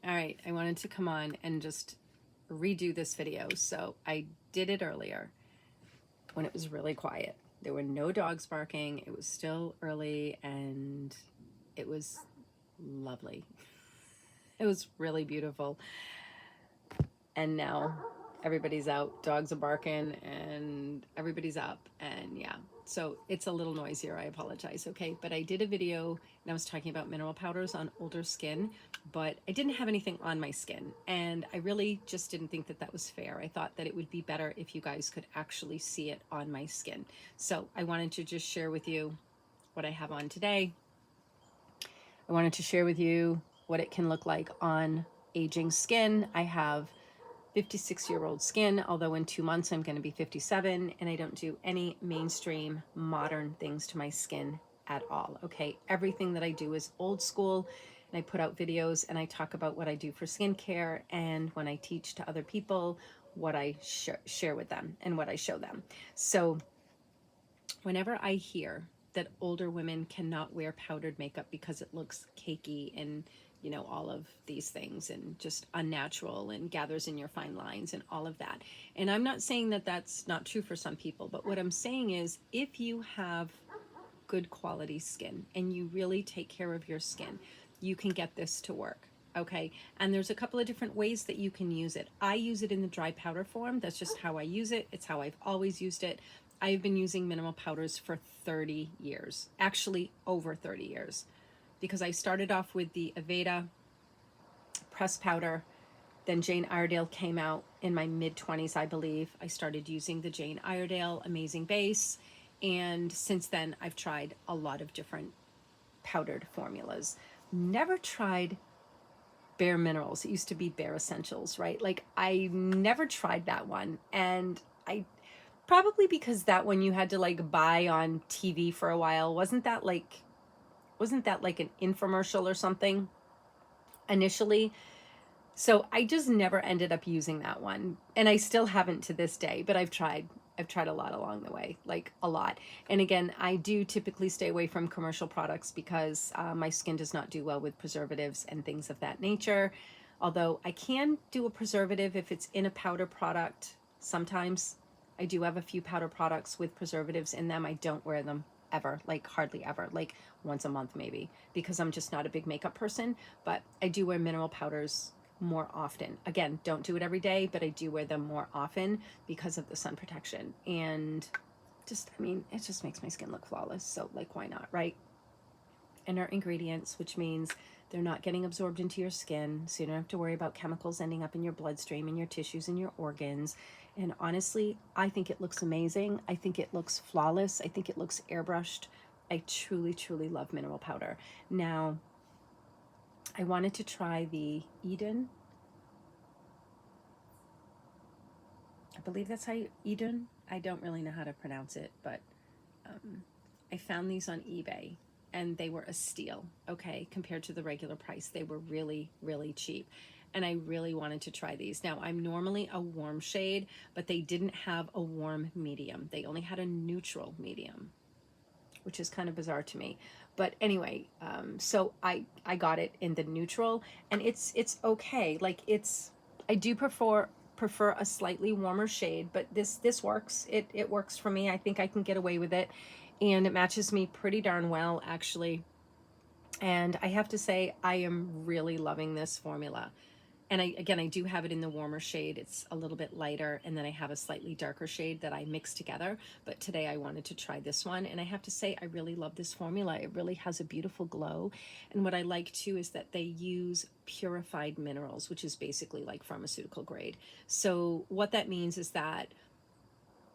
All right, I wanted to come on and just redo this video. So I did it earlier when it was really quiet. There were no dogs barking. It was still early and it was lovely. It was really beautiful. And now everybody's out, dogs are barking, and everybody's up. And yeah, so it's a little noisier. I apologize. Okay, but I did a video and I was talking about mineral powders on older skin, but I didn't have anything on my skin, and I really just didn't think that that was fair. I thought that it would be better if you guys could actually see it on my skin. So I wanted to just share with you what I have on today. I wanted to share with you what it can look like on aging skin. I have 56-year-old skin, although in 2 months I'm going to be 57, and I don't do any mainstream modern things to my skin at all. Okay, everything that I do is old school, and I put out videos and I talk about what I do for skincare, and when I teach to other people, what I share with them and what I show them. So whenever I hear that older women cannot wear powdered makeup because it looks cakey and all of these things and just unnatural and gathers in your fine lines and all of that. And I'm not saying that that's not true for some people, but what I'm saying is if you have good quality skin and you really take care of your skin, you can get this to work. Okay, and there's a couple of different ways that you can use it. I use it in the dry powder form. That's just how I use it. It's how I've always used it. I've been using mineral powders for 30 years, actually over 30 years, because I started off with the Aveda press powder. Then Jane Iredale came out in my mid-20s, I believe. I started using the Jane Iredale Amazing Base, and since then I've tried a lot of different powdered formulas. Never tried Bare Minerals. It used to be Bare Essentials, right? Like I never tried that one, and I probably because that one you had to like buy on TV for a while. Wasn't that like an infomercial or something initially? So I just never ended up using that one, and I still haven't to this day, but I've tried a lot along the way, like a lot. And again, I do typically stay away from commercial products because my skin does not do well with preservatives and things of that nature. Although I can do a preservative if it's in a powder product. Sometimes I do have a few powder products with preservatives in them. I don't wear them ever, like hardly ever, like once a month maybe, because I'm just not a big makeup person. But I do wear mineral powders more often. Again, don't do it every day, but I do wear them more often because of the sun protection. And just, I mean, it just makes my skin look flawless. So like, why not, right? And our ingredients, which means they're not getting absorbed into your skin, so you don't have to worry about chemicals ending up in your bloodstream, in your tissues, in your organs. And honestly, I think it looks amazing. I think it looks flawless. I think it looks airbrushed. I truly, truly love mineral powder. Now, I wanted to try the IDUN. I believe that's how IDUN. I don't really know how to pronounce it, but I found these on eBay and they were a steal, okay, compared to the regular price. They were really, really cheap. And I really wanted to try these. Now, I'm normally a warm shade, but they didn't have a warm medium. They only had a neutral medium, which is kind of bizarre to me. But anyway, so I got it in the neutral, and it's okay. Like I do prefer a slightly warmer shade, but this works. It works for me. I think I can get away with it, and it matches me pretty darn well actually. And I have to say I am really loving this formula. And I do have it in the warmer shade. It's a little bit lighter, and then I have a slightly darker shade that I mix together. But today I wanted to try this one, and I have to say I really love this formula. It really has a beautiful glow. And what I like too is that they use purified minerals, which is basically like pharmaceutical grade. So what that means is that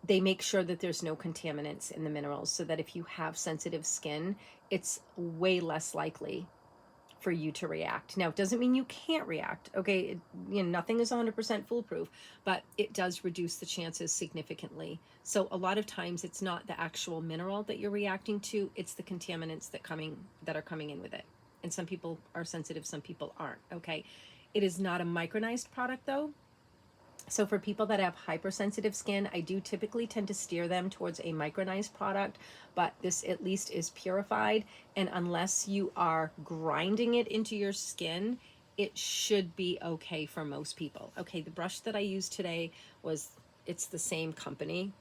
they make sure that there's no contaminants in the minerals, so that if you have sensitive skin, it's way less likely for you to react. Now, it doesn't mean you can't react, okay? Nothing is 100% foolproof, but it does reduce the chances significantly. So a lot of times it's not the actual mineral that you're reacting to, it's the contaminants that are coming in with it. And some people are sensitive, some people aren't, okay? It is not a micronized product though. So for people that have hypersensitive skin, I do typically tend to steer them towards a micronized product, but this at least is purified. And unless you are grinding it into your skin, it should be okay for most people. Okay, the brush that I used today it's the same company.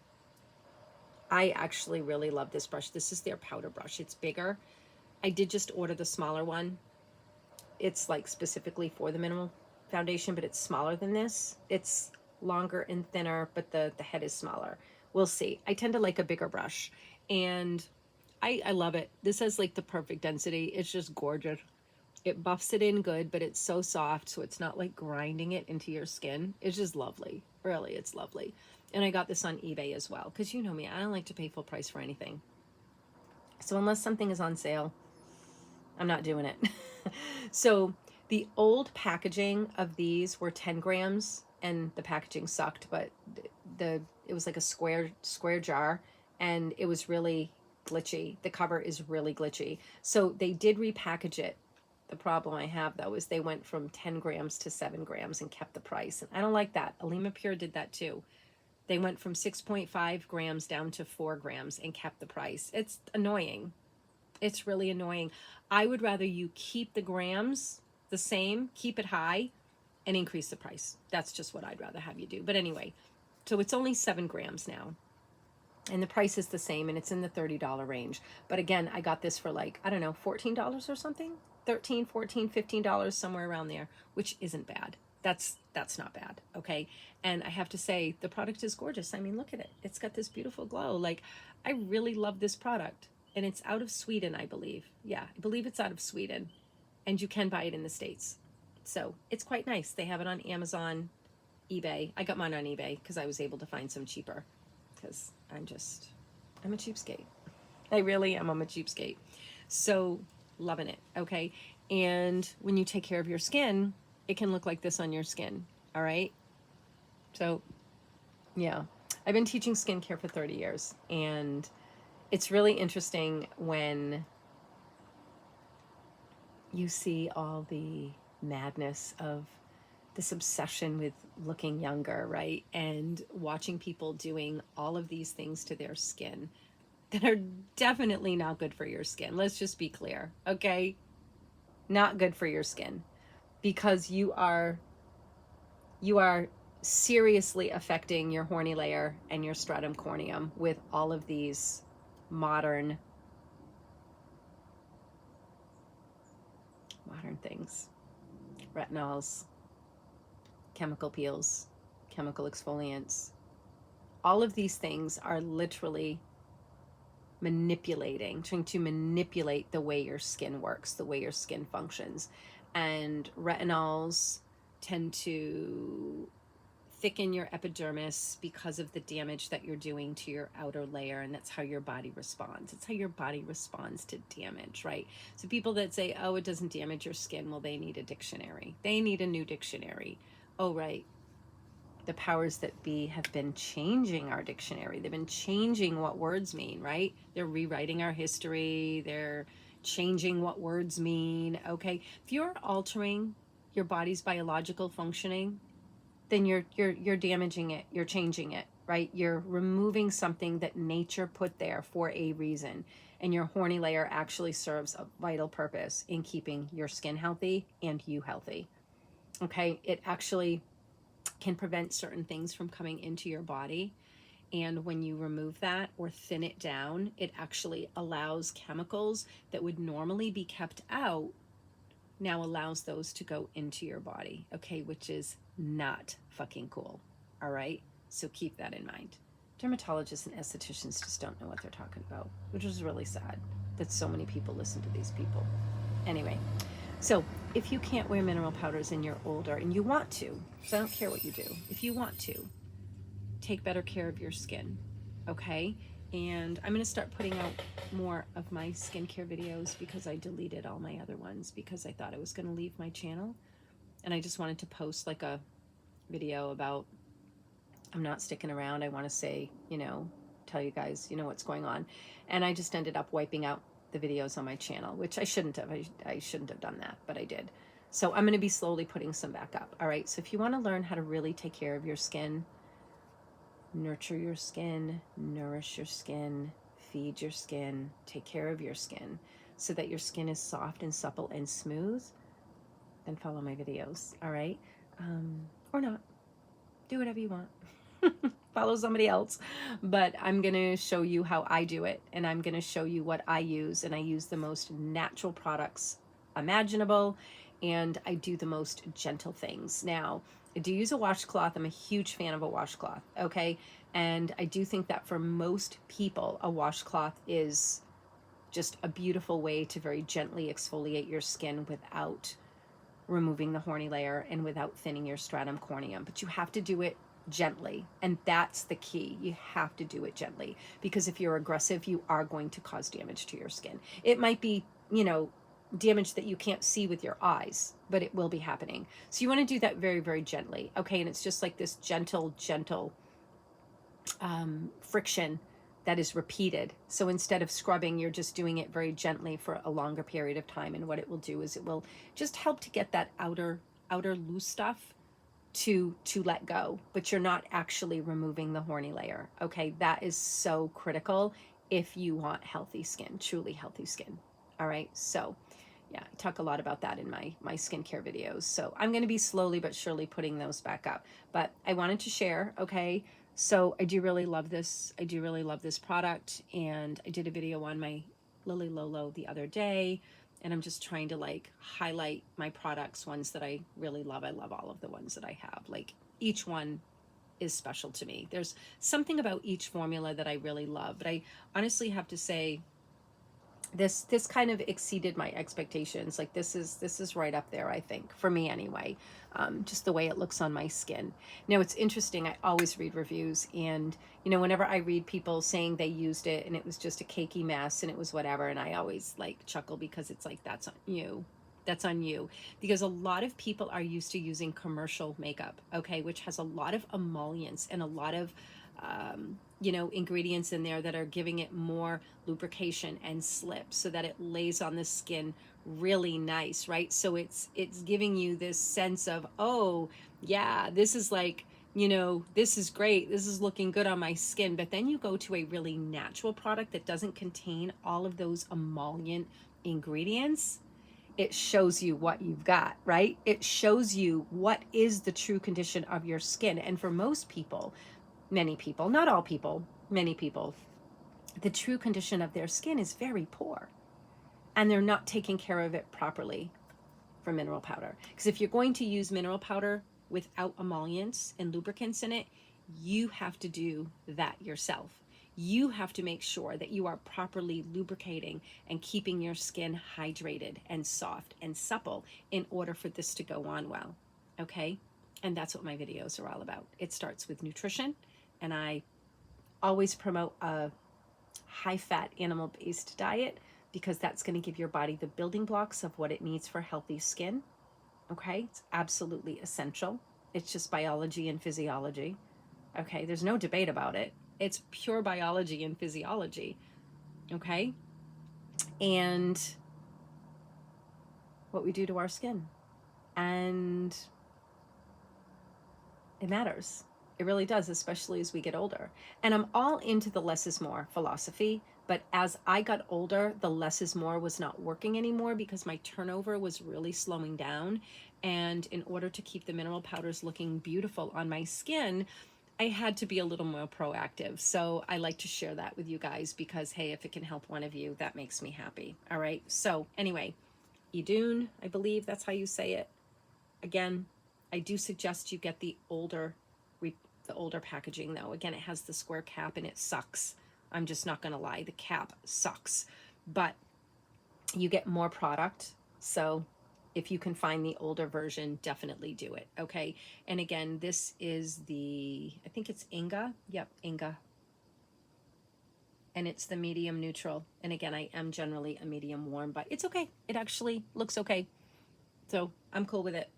I actually really love this brush. This is their powder brush. It's bigger. I did just order the smaller one. It's like specifically for the minimal foundation, but it's smaller than this. It's longer and thinner, but the head is smaller. We'll see. I tend to like a bigger brush, and I love it. This has like the perfect density. It's just gorgeous. It buffs it in good, but it's so soft, so it's not like grinding it into your skin. It's just lovely. Really, it's lovely. And I got this on eBay as well, because you know me, I don't like to pay full price for anything. So unless something is on sale, I'm not doing it. So the old packaging of these were 10 grams, and the packaging sucked, but it was like a square jar, and it was really glitchy. The cover is really glitchy. So they did repackage it. The problem I have, though, is they went from 10 grams to 7 grams and kept the price. And I don't like that. Alima Pure did that too. They went from 6.5 grams down to 4 grams and kept the price. It's annoying. It's really annoying. I would rather you keep the grams the same, keep it high, and increase the price. That's just what I'd rather have you do. But anyway, so it's only 7 grams now. And the price is the same, and it's in the $30 range. But again, I got this for like, I don't know, $14 or something? $13, $14, $15, somewhere around there, which isn't bad. That's not bad, okay? And I have to say, the product is gorgeous. I mean, look at it. It's got this beautiful glow. Like, I really love this product. And it's out of Sweden, I believe. Yeah, I believe it's out of Sweden. And you can buy it in the States. So it's quite nice. They have it on Amazon, eBay. I got mine on eBay because I was able to find some cheaper. Because I'm a cheapskate. I really am. I'm a cheapskate. So loving it, okay? And when you take care of your skin, it can look like this on your skin, all right? So, yeah. I've been teaching skincare for 30 years, and it's really interesting when you see all the madness of this obsession with looking younger, right? And watching people doing all of these things to their skin that are definitely not good for your skin. Let's just be clear, okay? Not good for your skin, because you are seriously affecting your horny layer and your stratum corneum with all of these modern things. Retinols, chemical peels, chemical exfoliants. All of these things are literally trying to manipulate the way your skin works, the way your skin functions. And retinols tend to thicken your epidermis because of the damage that you're doing to your outer layer, and that's how your body responds. It's how your body responds to damage, right? So people that say, oh, it doesn't damage your skin, well, they need a dictionary. They need a new dictionary. Oh, right. The powers that be have been changing our dictionary. They've been changing what words mean, right? They're rewriting our history. They're changing what words mean, okay? If you're altering your body's biological functioning, then you're damaging it, you're changing it, right? You're removing something that nature put there for a reason. And your horny layer actually serves a vital purpose in keeping your skin healthy and you healthy. Okay, it actually can prevent certain things from coming into your body. And when you remove that or thin it down, it actually allows chemicals that would normally be kept out, now allows those to go into your body, okay, which is not fucking cool, all right? So keep that in mind. Dermatologists and estheticians just don't know what they're talking about, which is really sad that so many people listen to these people. Anyway, so if you can't wear mineral powders and you're older and you want to, so I don't care what you do, if you want to, take better care of your skin, okay? And I'm going to start putting out more of my skincare videos because I deleted all my other ones because I thought I was going to leave my channel. And I just wanted to post like a video about, I'm not sticking around. I want to say, tell you guys, what's going on. And I just ended up wiping out the videos on my channel, which I shouldn't have. I shouldn't have done that, but I did. So I'm going to be slowly putting some back up. All right. So if you want to learn how to really take care of your skin, nurture your skin, nourish your skin, feed your skin, take care of your skin so that your skin is soft and supple and smooth, then follow my videos, all right? Or not. Do whatever you want. Follow somebody else. But I'm going to show you how I do it, and I'm going to show you what I use, and I use the most natural products imaginable, and I do the most gentle things. Now, I do use a washcloth. I'm a huge fan of a washcloth, okay? And I do think that for most people, a washcloth is just a beautiful way to very gently exfoliate your skin without removing the horny layer and without thinning your stratum corneum. But you have to do it gently, and that's the key. You have to do it gently, because if you're aggressive, you are going to cause damage to your skin. It might be, you know, damage that you can't see with your eyes, but it will be happening. So you want to do that very, very gently, okay? And it's just like this gentle friction that is repeated. So instead of scrubbing, you're just doing it very gently for a longer period of time. And what it will do is it will just help to get that outer loose stuff to let go, but you're not actually removing the horny layer. Okay, that is so critical if you want healthy skin, truly healthy skin. All right, so yeah, I talk a lot about that in my skincare videos. So I'm going to be slowly but surely putting those back up. But I wanted to share, okay? So I do really love this. I do really love this product. And I did a video on my Lily Lolo the other day. And I'm just trying to like highlight my products, ones that I really love. I love all of the ones that I have. Like each one is special to me. There's something about each formula that I really love. But I honestly have to say, this kind of exceeded my expectations. Like this is right up there, I think, for me anyway. Just the way it looks on my skin. Now it's interesting, I always read reviews, and you know, whenever I read people saying they used it and it was just a cakey mess and it was whatever, and I always like chuckle, because it's like, that's on you. That's on you. Because a lot of people are used to using commercial makeup, okay, which has a lot of emollients and a lot of you know, ingredients in there that are giving it more lubrication and slip so that it lays on the skin really nice, right? So it's giving you this sense of, oh yeah, this is like, you know, this is great, this is looking good on my skin. But then you go to a really natural product that doesn't contain all of those emollient ingredients. It shows you what you've got, right? It shows you what is the true condition of your skin. And for most people, many people, not all people, many people, the true condition of their skin is very poor, and they're not taking care of it properly for mineral powder. Because if you're going to use mineral powder without emollients and lubricants in it, you have to do that yourself. You have to make sure that you are properly lubricating and keeping your skin hydrated and soft and supple in order for this to go on well, okay? And that's what my videos are all about. It starts with nutrition, and I always promote a high-fat animal-based diet, because that's going to give your body the building blocks of what it needs for healthy skin, okay? It's absolutely essential. It's just biology and physiology, okay? There's no debate about it. It's pure biology and physiology, okay? And what we do to our skin. And it matters. It really does, especially as we get older. And I'm all into the less is more philosophy, but as I got older, the less is more was not working anymore, because my turnover was really slowing down. And in order to keep the mineral powders looking beautiful on my skin, I had to be a little more proactive. So I like to share that with you guys, because hey, if it can help one of you, that makes me happy. All right. So anyway, IDUN, I believe that's how you say it. Again, I do suggest you get the older packaging though. Again, it has the square cap and it sucks. I'm just not gonna lie, the cap sucks, but you get more product. So if you can find the older version, definitely do it, okay? And again, this is the, I think it's Inga. Yep, Inga. And it's the medium neutral. And again, I am generally a medium warm, but it's okay. It actually looks okay. So I'm cool with it.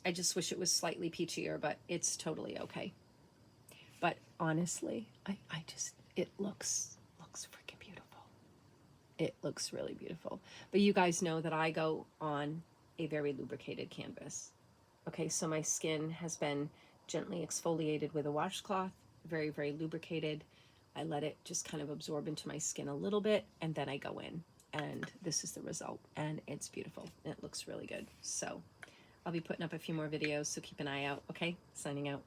I just wish it was slightly peachier, but it's totally okay. But honestly, I just, it looks freaking beautiful. It looks really beautiful. But you guys know that I go on a very lubricated canvas. Okay, so my skin has been gently exfoliated with a washcloth, very, very lubricated. I let it just kind of absorb into my skin a little bit, and then I go in. and this is the result, and it's beautiful. It looks really good. So I'll be putting up a few more videos, so keep an eye out. Okay, signing out.